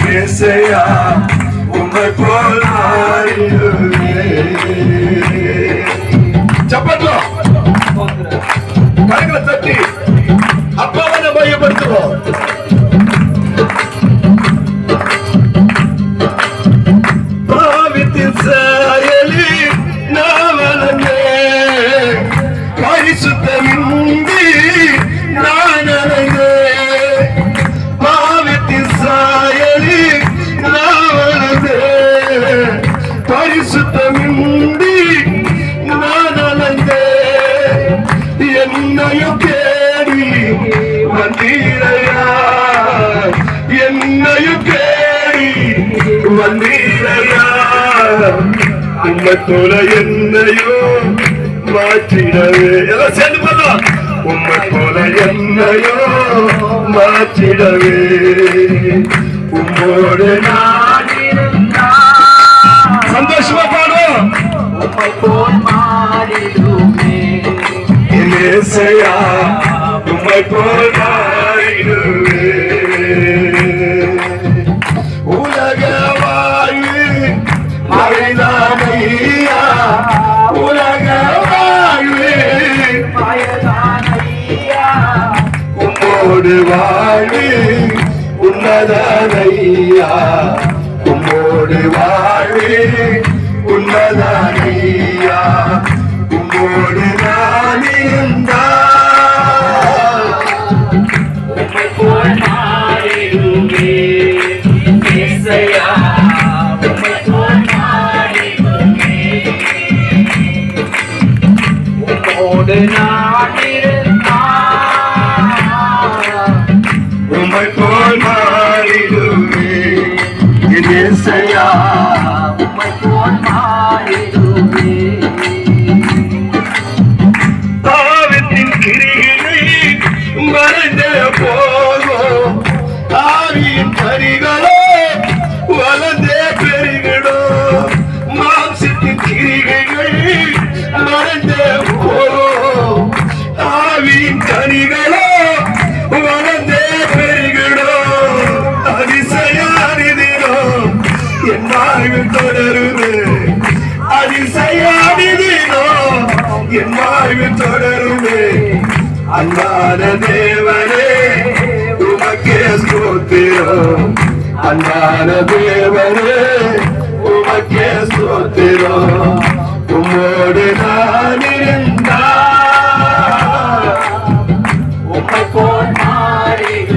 இயேசையா உம்மை போல் சப்பட்டோம் கரங்களை தட்டி அப்பாவை நம்ம மையப்படுத்துவோம். பாவத்தின் சாயலி நான் வளர்ந்தேன், பரிசுத்தமின்றி நான் அடைந்தேன். பாவத்தின் சாயலி நான் வளர்ந்தேன், பரிசுத்தமின்றி நான் அடைந்தேன். என்னையும் தேடி வந்தீரையா, என்னையும் தேடி வந்தீரையா. உம்மை போல என்னையோ மாற்றிடவே, எல்லாம் சேர்ந்து பண்ணலாம். உம்மை போல என்னையோ மாற்றிடவே, உம்மோடு நான் சந்தோஷமா பாடும். உம்மை போல் மாறிடுமே இயேசையா உம்மை போல் மாறிடுவே. உலக வாழ்வு மழைதானையா, உலக வாழ்வு மயதானையா, உம்மோடு வாழ்வு உன்னதனையா, உம்மோடு வாழ்வு உன்னதனையா. உம்மோடு நான் இருந்தால் உம்மை போல் மாறிடுமே இயேசையா, உம்மை போல் மாறிடுமே. உம்மோடு நான் இருந்தால் உம்மை போல் மாறிடுவே. இயேசையா உம்மை போல் மாறிடுமே. பாவத்தின் கிரியை மறைந்தே போகும், ஆவியின் கனிகளோ வளர்ந்தே பெருகிடும். மாம்சத்தின் கிரிகைகள் மறைந்தே போகும், ஆவியின் கனிகளோ வளர்ந்தே பெருகிடும். அதிசயானிதினம் என் வாழ்வில் தொடருது, அதிசயானிதினம் என் வாழ்வில் தொடருது. அன்பான தேவனே உமக்கே ஸ்தோத்திரம், அன்பான தேவனே உமக்கே ஸ்தோத்திரம். உம்மோடு நான் இருந்தால் உம்மை போல் மாறிடுமே